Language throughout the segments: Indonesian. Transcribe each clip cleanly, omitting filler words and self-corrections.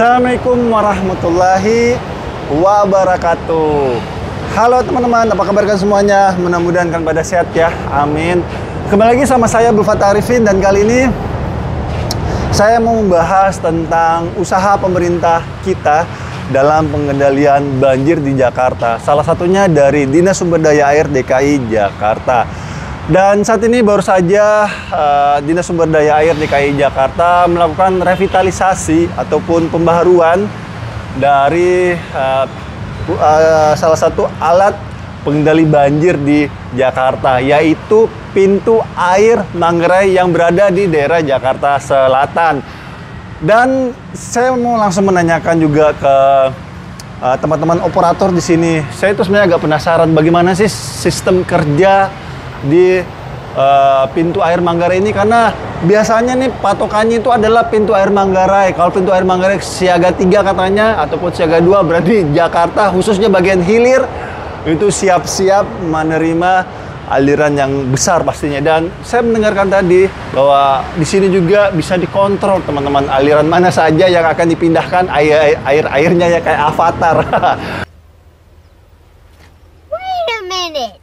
Assalamualaikum warahmatullahi wabarakatuh. Halo teman-teman, apa kabar kalian semuanya? Mudah-mudahan kalian pada sehat ya, amin. Kembali lagi sama saya Abdul Fattah Arifin, dan kali ini saya mau membahas tentang usaha pemerintah kita dalam pengendalian banjir di Jakarta. Salah satunya dari Dinas Sumber Daya Air DKI Jakarta. Dan saat ini baru saja Dinas Sumber Daya Air DKI Jakarta melakukan revitalisasi ataupun pembaharuan dari salah satu alat pengendali banjir di Jakarta, yaitu pintu air Manggarai yang berada di daerah Jakarta Selatan. Dan saya mau langsung menanyakan juga ke teman-teman operator di sini. Saya itu sebenarnya agak penasaran bagaimana sih sistem kerja di pintu air Manggarai ini, karena biasanya nih patokannya itu adalah pintu air Manggarai. Kalau pintu air Manggarai siaga 3 katanya ataupun siaga 2, berarti Jakarta khususnya bagian hilir itu siap-siap menerima aliran yang besar pastinya. Dan saya mendengarkan tadi bahwa di sini juga bisa dikontrol teman-teman, aliran mana saja yang akan dipindahkan airnya ya kayak avatar. Wait a minute.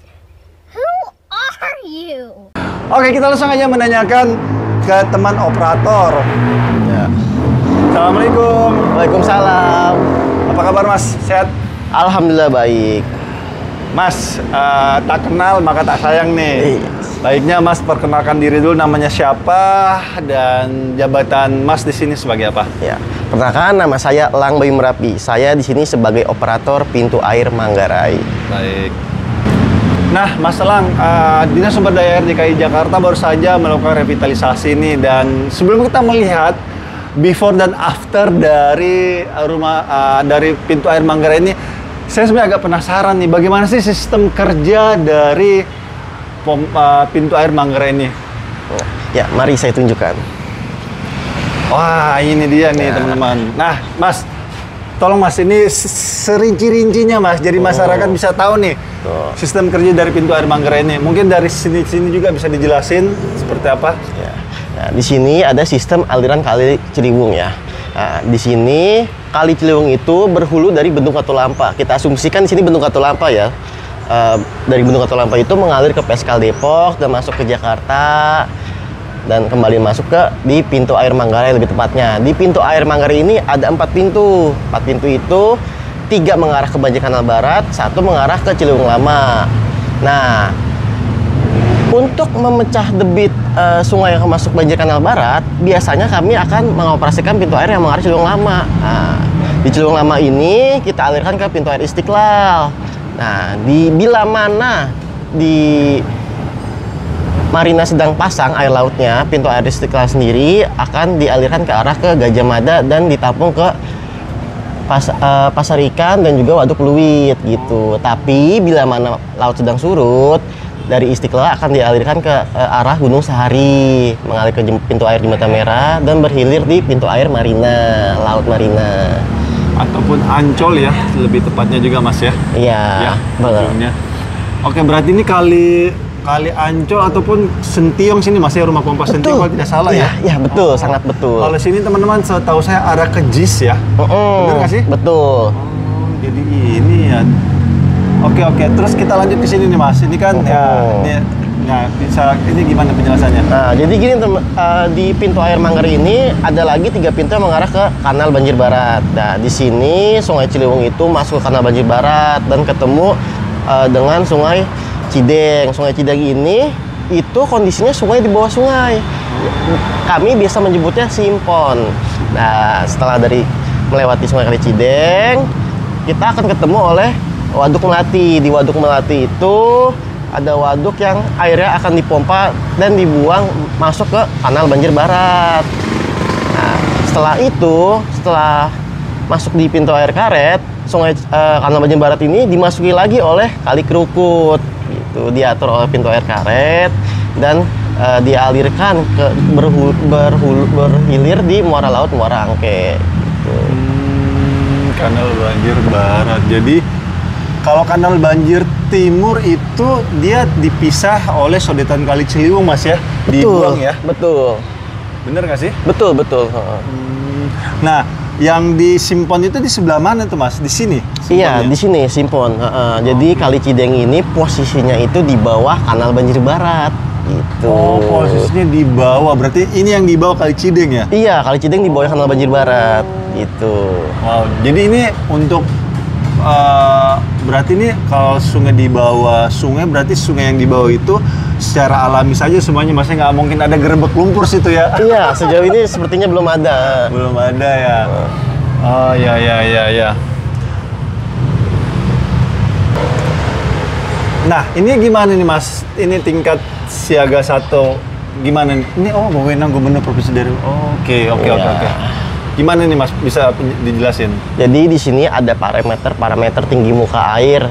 Who are you? Oke, kita langsung aja menanyakan ke teman operator. Ya. Assalamualaikum. Waalaikumsalam. Apa kabar Mas? Sehat? Alhamdulillah baik. Mas, tak kenal maka tak sayang nih. Baiknya Mas perkenalkan diri dulu, namanya siapa dan jabatan Mas di sini sebagai apa? Ya, perkenalkan nama saya Elang Bayu Merapi. Saya di sini sebagai operator pintu air Manggarai. Baik. Nah, Mas Elang, Dinas Sumber Daya Air DKI Jakarta baru saja melakukan revitalisasi ini, dan sebelum kita melihat before dan after dari dari pintu air Manggarai ini, saya sebenarnya agak penasaran nih, bagaimana sih sistem kerja dari pintu air Manggarai ini? Ya, mari saya tunjukkan. Wah, ini dia nih teman-teman. Nah, Mas, tolong Mas, ini serinci-rincinya Mas, jadi masyarakat bisa tahu nih sistem kerja dari pintu air Manggarai ini. Mungkin dari sini juga bisa dijelasin seperti apa? Ya. Nah, di sini ada sistem aliran Kali Ciliwung ya. Nah, di sini Kali Ciliwung itu berhulu dari Bendung Katulampa. Kita asumsikan di sini Bendung Katulampa ya. Dari Bendung Katulampa itu mengalir ke PSKL Depok dan masuk ke Jakarta dan kembali masuk ke di pintu air Manggarai lebih tepatnya. Di pintu air Manggarai ini ada 4 pintu. 4 pintu itu 3 mengarah ke Banjir Kanal Barat, 1 mengarah ke Ciliwung Lama. Nah, untuk memecah debit sungai yang masuk Banjir Kanal Barat, biasanya kami akan mengoperasikan pintu air yang mengarah Ciliwung Lama. Nah, di Ciliwung Lama ini kita alirkan ke pintu air Istiqlal. Nah, bila mana di Marina sedang pasang air lautnya, pintu air Istiqlal sendiri akan dialirkan ke arah ke Gajah Mada dan ditampung ke Pasar Ikan dan juga Waduk Pluit gitu. Tapi bila mana laut sedang surut, dari Istiqlal akan dialirkan ke arah Gunung Sahari, mengalir ke pintu air Jembatan Merah dan berhilir di pintu air Marina, Laut Marina. Ataupun Ancol ya, lebih tepatnya juga Mas ya? Iya, benar. Oke, berarti ini kali Ancol ataupun Sentiong sini Mas ya, rumah pompa Sentiong kalau tidak salah ya? Iya, betul, sangat betul. Kalau sini teman-teman, setahu saya arah ke JIS ya? Benar nggak sih? Betul. Jadi ini ya. Oke, terus kita lanjut ke sini nih Mas. Ini kan ini gimana penjelasannya? Nah, jadi gini di pintu air Manggarai ini ada lagi 3 pintu yang mengarah ke Kanal Banjir Barat. Nah, di sini Sungai Ciliwung itu masuk ke Kanal Banjir Barat dan ketemu dengan Sungai Cideng. Sungai Cideng ini itu kondisinya sungai di bawah sungai. Kami biasa menyebutnya simpon. Nah, setelah dari melewati Sungai Kali Cideng, kita akan ketemu oleh Waduk Melati. Di Waduk Melati itu ada waduk yang airnya akan dipompa dan dibuang masuk ke Kanal Banjir Barat. Nah, setelah masuk di pintu air karet, Kanal Banjir Barat ini dimasuki lagi oleh Kali Kerukut. Gitu, diatur oleh pintu air karet dan dialirkan ke berhilir di muara laut Muara Angke. Gitu. Kanal Banjir Barat. Jadi kalau Kanal Banjir Timur itu dia dipisah oleh sodetan Kali Ciliwung Mas ya? Betul, dibuang ya? Betul. Bener nggak sih? Betul. Nah, Yang di Simpon itu di sebelah mana tuh Mas? Di sini? Iya, Simponnya? di sini Simpon. Jadi Kali Cideng ini posisinya itu di bawah Kanal Banjir Barat. Gitu. Oh, posisinya di bawah. Berarti ini yang di bawah Kali Cideng ya? Iya, Kali Cideng di bawah Kanal Banjir Barat. Gitu. Wow. Jadi ini untuk berarti ini kalau sungai di bawah sungai, berarti sungai yang di bawah itu secara alami saja semuanya, masnya nggak mungkin ada gerebek lumpur situ ya? Iya, sejauh ini sepertinya belum ada. Belum ada ya. Oh ya. Nah, ini gimana nih Mas? Ini tingkat siaga 1 gimana nih? Ini wewenang Gubernur Provinsi Daerah. Oke. Gimana nih Mas? Bisa dijelasin? Jadi di sini ada parameter tinggi muka air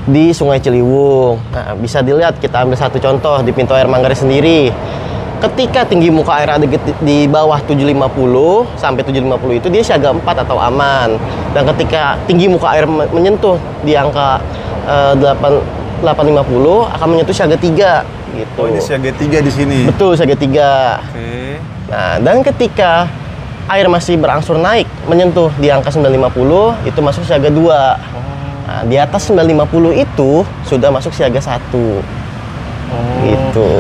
di Sungai Ciliwung. Nah, bisa dilihat, kita ambil satu contoh di pintu air Manggarai sendiri. Ketika tinggi muka air ada di bawah 750 sampai 750 itu dia siaga 4 atau aman. Dan ketika tinggi muka air menyentuh di angka 850 akan menyentuh siaga 3 gitu. Oh, ini siaga 3 di sini. Betul, siaga 3. Oke. Nah, dan ketika air masih berangsur naik menyentuh di angka 950 itu masuk siaga 2. Nah, di atas 950 itu sudah masuk siaga 1. Gitu.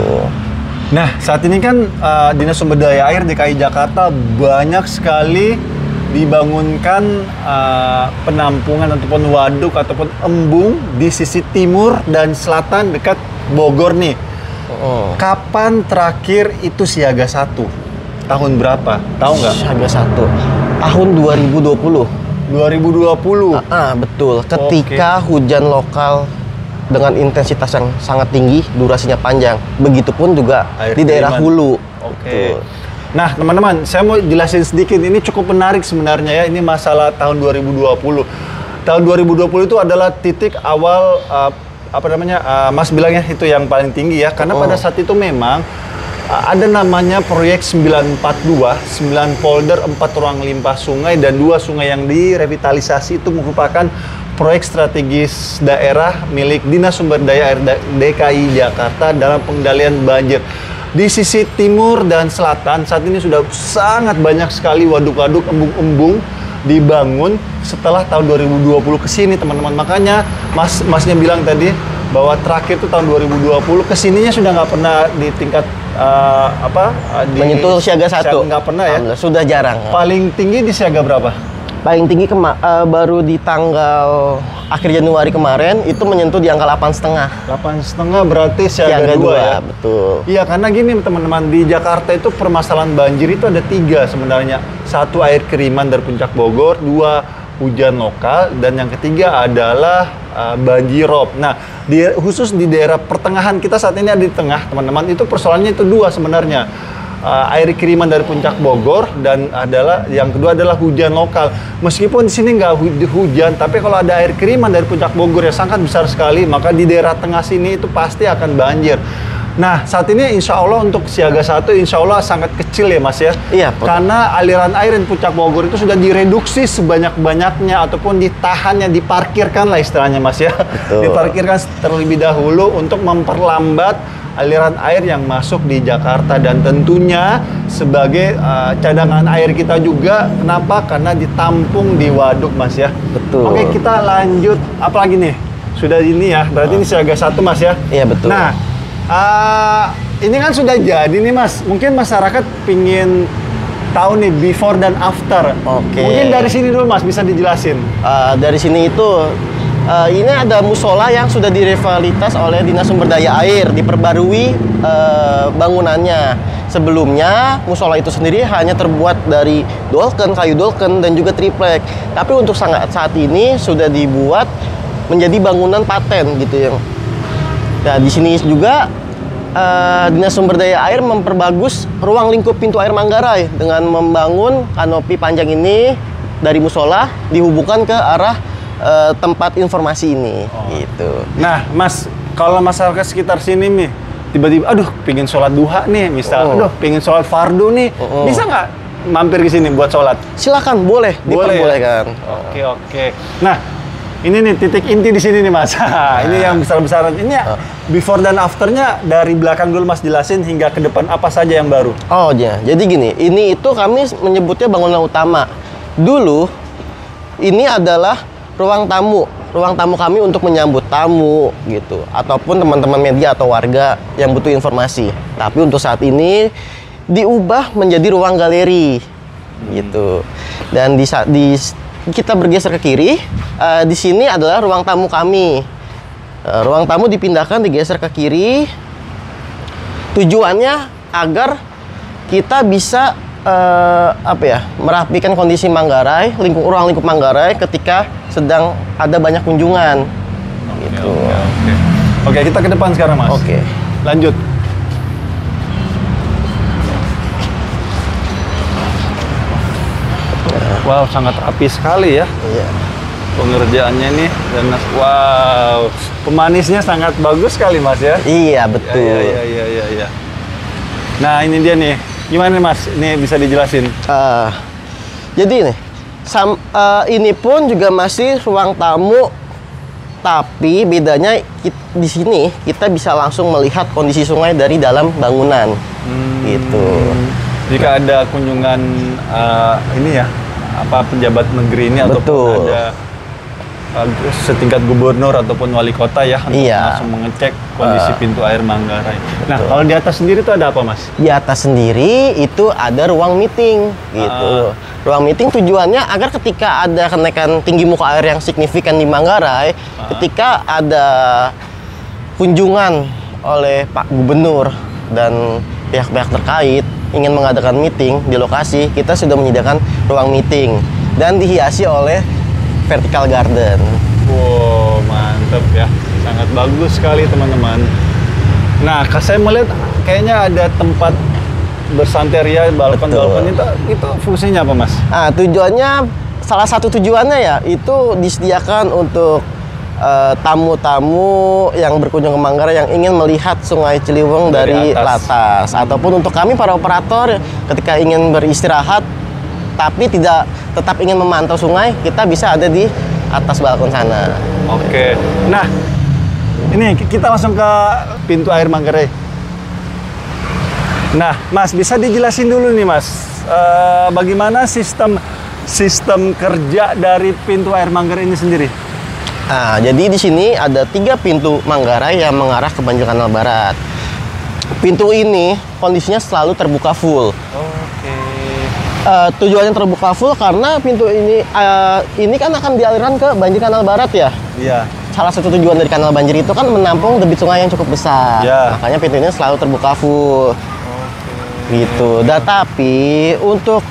Nah, saat ini kan Dinas Sumber Daya Air DKI Jakarta banyak sekali dibangunkan penampungan ataupun waduk ataupun embung di sisi timur dan selatan dekat Bogor nih. Kapan terakhir itu siaga 1? Tahun berapa? Tahu nggak? Siaga 1 tahun 2020. 2020. Betul. Ketika hujan lokal dengan intensitas yang sangat tinggi, durasinya panjang. Begitupun juga Air di daerah kiriman. hulu. Oke. Betul. Nah, teman-teman, saya mau jelasin sedikit. Ini cukup menarik sebenarnya ya. Ini masalah tahun 2020. Tahun 2020 itu adalah titik awal Mas bilangnya itu yang paling tinggi ya. Karena pada saat itu memang ada namanya proyek 942, 9 polder, 4 ruang limpah sungai dan 2 sungai yang direvitalisasi itu merupakan proyek strategis daerah milik Dinas Sumber Daya Air DKI Jakarta dalam pengendalian banjir. Di sisi timur dan selatan saat ini sudah sangat banyak sekali waduk-waduk, embung-embung dibangun setelah tahun 2020 ke sini, teman-teman. Makanya Masnya bilang tadi bahwa terakhir itu tahun 2020 kesininya sudah nggak pernah di tingkat menyentuh siaga 1. Nggak pernah ya. Sudah jarang. Paling tinggi di siaga berapa? Paling tinggi baru di tanggal akhir Januari kemarin itu menyentuh di angka 8,5. 8,5 berarti siaga 2 ya. Betul. Iya, karena gini teman-teman, di Jakarta itu permasalahan banjir itu ada 3 sebenarnya. 1 air kiriman dari puncak Bogor, 2 hujan lokal, dan yang ketiga adalah banjirop. Nah, khusus di daerah pertengahan kita saat ini ada di tengah, teman-teman, itu persoalannya itu 2 sebenarnya. Air kiriman dari puncak Bogor dan yang kedua adalah hujan lokal. Meskipun di sini nggak hujan, tapi kalau ada air kiriman dari puncak Bogor yang sangat besar sekali, maka di daerah tengah sini itu pasti akan banjir. Nah, saat ini insya Allah untuk siaga 1 insya Allah sangat kecil ya Mas ya. Iya. Karena aliran air di puncak Bogor itu sudah direduksi sebanyak-banyaknya ataupun ditahannya, diparkirkan lah istilahnya Mas ya. Betul. Diparkirkan terlebih dahulu untuk memperlambat aliran air yang masuk di Jakarta dan tentunya sebagai cadangan air kita juga. Kenapa? Karena ditampung di waduk Mas ya. Betul. Oke, kita lanjut. Apalagi nih? Sudah ini ya, berarti ini siaga 1 Mas ya? Iya, betul. Nah, ini kan sudah jadi nih Mas. Mungkin masyarakat pingin tahu nih before dan after. Oke. Mungkin dari sini dulu Mas bisa dijelasin. Dari sini itu ini ada musola yang sudah direvitalisasi oleh Dinas Sumber Daya Air, diperbarui bangunannya. Sebelumnya musola itu sendiri hanya terbuat dari kayu dolken dan juga triplek. Tapi untuk saat ini sudah dibuat menjadi bangunan paten gitu ya. Nah, di sini juga Dinas Sumber Daya Air memperbagus ruang lingkup pintu air Manggarai dengan membangun kanopi panjang ini dari musola dihubungkan ke arah tempat informasi ini, gitu. Nah, Mas, kalau masyarakat sekitar sini nih, tiba-tiba, aduh, pingin sholat duha nih, misal, aduh, pingin sholat fardu nih, bisa nggak mampir ke sini buat sholat? Silakan, boleh, diperbolehkan. Oke. Nah, Ini nih titik inti di sini nih Mas. Ini yang besar-besaran. Ini ya, before dan afternya dari belakang dulu Mas jelasin hingga ke depan apa saja yang baru. Oh ya, jadi gini, ini itu kami menyebutnya bangunan utama. Dulu ini adalah ruang tamu kami untuk menyambut tamu gitu, ataupun teman-teman media atau warga yang butuh informasi. Tapi untuk saat ini diubah menjadi ruang galeri gitu. Dan kita bergeser ke kiri, di sini adalah ruang tamu kami. Ruang tamu dipindahkan, digeser ke kiri. Tujuannya agar kita bisa merapikan kondisi Manggarai, ruang lingkup Manggarai ketika sedang ada banyak kunjungan. Gitu. Oke, kita ke depan sekarang Mas. Oke. Lanjut. Wow, sangat rapi sekali ya. Iya. Pengerjaannya nih, dan wow, pemanisnya sangat bagus sekali Mas ya. Iya, betul. Iya. Nah, ini dia nih. Gimana nih Mas? Ini bisa dijelasin? Jadi nih, ini pun juga masih ruang tamu, tapi bedanya di sini kita bisa langsung melihat kondisi sungai dari dalam bangunan. Gitu. Jika ada kunjungan ini ya, pejabat negeri ini ataupun ada setingkat gubernur ataupun wali kota ya untuk langsung mengecek kondisi pintu air Manggarai. Nah, kalau di atas sendiri itu ada apa Mas? Di atas sendiri itu ada ruang meeting gitu. Ruang meeting tujuannya agar ketika ada kenaikan tinggi muka air yang signifikan di Manggarai, ketika ada kunjungan oleh Pak Gubernur dan pihak-pihak terkait ingin mengadakan meeting di lokasi, kita sudah menyediakan ruang meeting dan dihiasi oleh vertical garden. Wow, mantap ya. Sangat bagus sekali teman-teman. Nah, saya melihat kayaknya ada tempat bersanteria, balkon-balkon itu fungsinya apa Mas? Tujuannya, salah satu tujuannya ya, itu disediakan untuk tamu-tamu yang berkunjung ke Manggarai yang ingin melihat Sungai Ciliwung dari atas. Ataupun untuk kami para operator ketika ingin beristirahat tapi tetap ingin memantau sungai, kita bisa ada di atas balkon sana. Oke. Nah, ini kita langsung ke pintu air Manggarai. Nah, Mas, bisa dijelasin dulu nih Mas, bagaimana sistem kerja dari pintu air Manggarai ini sendiri? Jadi di sini ada 3 pintu Manggarai yang mengarah ke Banjir Kanal Barat. Pintu ini kondisinya selalu terbuka full. Oke. Tujuannya terbuka full karena pintu ini kan akan dialirkan ke Banjir Kanal Barat ya. Iya. Salah satu tujuan dari kanal banjir itu kan menampung debit sungai yang cukup besar. Ya. Makanya pintu ini selalu terbuka full. Gitu. Dan tapi untuk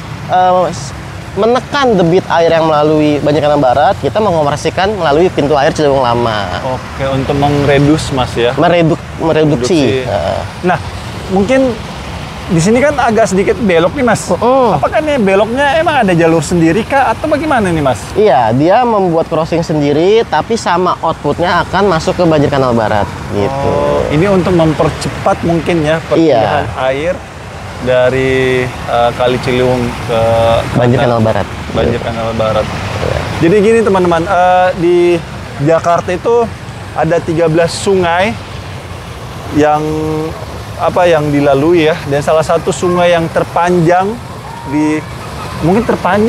menekan debit air yang melalui Banjir Kanal Barat, kita mengoperasikan melalui pintu air Ciliwung Lama. Oke, untuk meredus Mas ya. Mereduksi. Nah, mungkin di sini kan agak sedikit belok nih Mas. Apakah nih beloknya emang ada jalur sendiri kah atau bagaimana nih Mas? Iya, dia membuat crossing sendiri, tapi sama outputnya akan masuk ke Banjir Kanal Barat. Gitu. Ini untuk mempercepat mungkin ya perpindahan air dari Kali Ciliwung ke Banjir Kanal Barat. Banjir Kanal Barat. Jadi gini teman-teman, di Jakarta itu ada 13 sungai yang dilalui ya, dan salah satu sungai yang terpanjang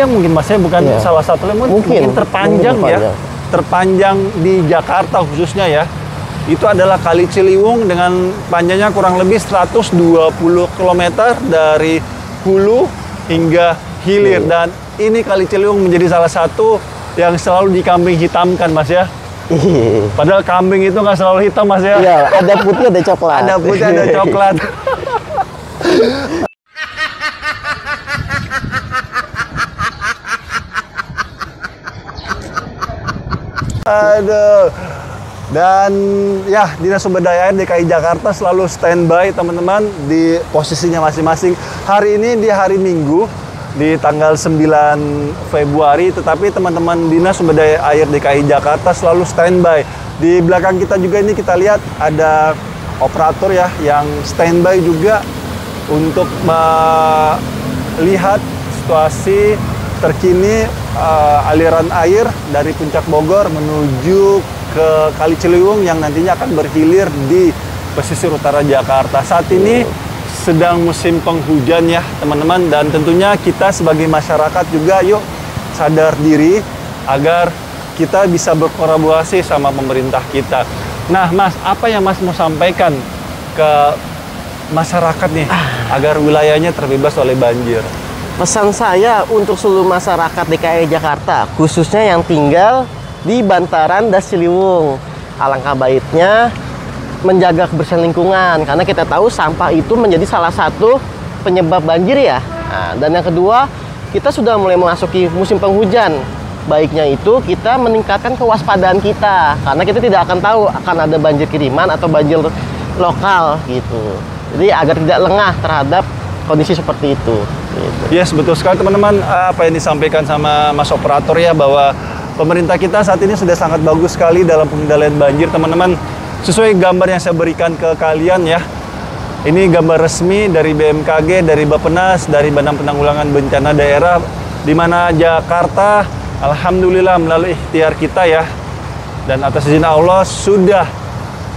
mungkin Mas ya, bukan salah satu mungkin terpanjang ya, terpanjang di Jakarta khususnya ya. Itu adalah Kali Ciliwung dengan panjangnya kurang lebih 120 km dari hulu hingga hilir. Dan ini Kali Ciliwung menjadi salah satu yang selalu dikambing hitamkan Mas ya. Padahal kambing itu nggak selalu hitam Mas ya. Iya, ada putih ada coklat. Ada putih ada coklat. Aduh. Dan ya, Dinas Sumber Daya Air DKI Jakarta selalu standby teman-teman di posisinya masing-masing. Hari ini di hari Minggu di tanggal 9 Februari, tetapi teman-teman Dinas Sumber Daya Air DKI Jakarta selalu standby. Di belakang kita juga ini kita lihat ada operator ya yang standby juga untuk melihat situasi terkini aliran air dari Puncak Bogor menuju ke Kali Ciliwung yang nantinya akan berhilir di pesisir utara Jakarta. Saat ini sedang musim penghujan ya teman-teman, dan tentunya kita sebagai masyarakat juga yuk sadar diri agar kita bisa berkolaborasi sama pemerintah kita. Nah Mas, apa yang Mas mau sampaikan ke masyarakat nih agar wilayahnya terbebas oleh banjir? Pesan saya untuk seluruh masyarakat DKI Jakarta, khususnya yang tinggal di bantaran Das Ciliwung, alangkah baiknya menjaga kebersihan lingkungan, karena kita tahu sampah itu menjadi salah satu penyebab banjir ya. Nah, dan yang kedua, kita sudah mulai memasuki musim penghujan. Baiknya itu kita meningkatkan kewaspadaan kita, karena kita tidak akan tahu akan ada banjir kiriman atau banjir lokal gitu. Jadi agar tidak lengah terhadap kondisi seperti itu. Gitu. Yes, betul sekali teman-teman. Apa yang disampaikan sama Mas Operator ya, bahwa pemerintah kita saat ini sudah sangat bagus sekali dalam pengendalian banjir teman-teman. Sesuai gambar yang saya berikan ke kalian ya. Ini gambar resmi dari BMKG, dari Bappenas, dari Badan Penanggulangan Bencana Daerah, di mana Jakarta alhamdulillah melalui ikhtiar kita ya, dan atas izin Allah sudah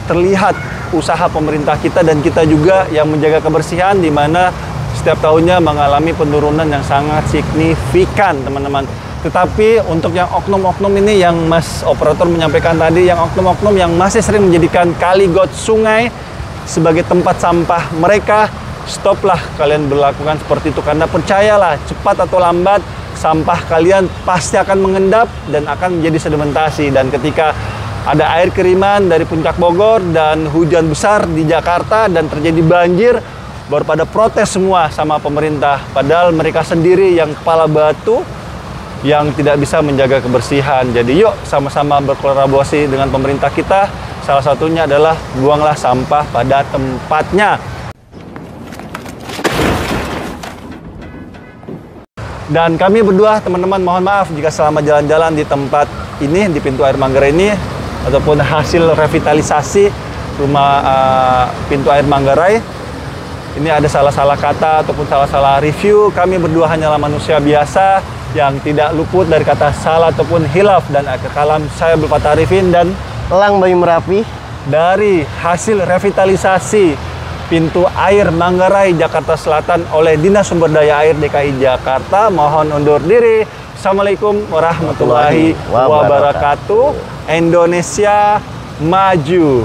terlihat usaha pemerintah kita dan kita juga yang menjaga kebersihan, di mana setiap tahunnya mengalami penurunan yang sangat signifikan teman-teman. Tetapi untuk yang oknum-oknum ini yang Mas Operator menyampaikan tadi, yang oknum-oknum yang masih sering menjadikan kali got sungai sebagai tempat sampah mereka, stoplah kalian berlakukan seperti itu, karena percayalah cepat atau lambat sampah kalian pasti akan mengendap dan akan menjadi sedimentasi. Dan ketika ada air kiriman dari Puncak Bogor dan hujan besar di Jakarta dan terjadi banjir, baru pada protes semua sama pemerintah, padahal mereka sendiri yang kepala batu yang tidak bisa menjaga kebersihan. Jadi yuk sama-sama berkolaborasi dengan pemerintah kita. Salah satunya adalah buanglah sampah pada tempatnya. Dan kami berdua teman-teman mohon maaf jika selama jalan-jalan di tempat ini, di pintu air Manggarai ini, ataupun hasil revitalisasi rumah pintu air Manggarai, ini ada salah-salah kata ataupun salah-salah review. Kami berdua hanyalah manusia biasa yang tidak luput dari kata salah ataupun hilaf. Dan akhir kalam, saya Abdul Fattah Arifin dan Elang Bayu Merapi dari hasil revitalisasi pintu air Manggarai Jakarta Selatan oleh Dinas Sumber Daya Air DKI Jakarta, mohon undur diri. Assalamualaikum warahmatullahi wabarakatuh. Indonesia maju.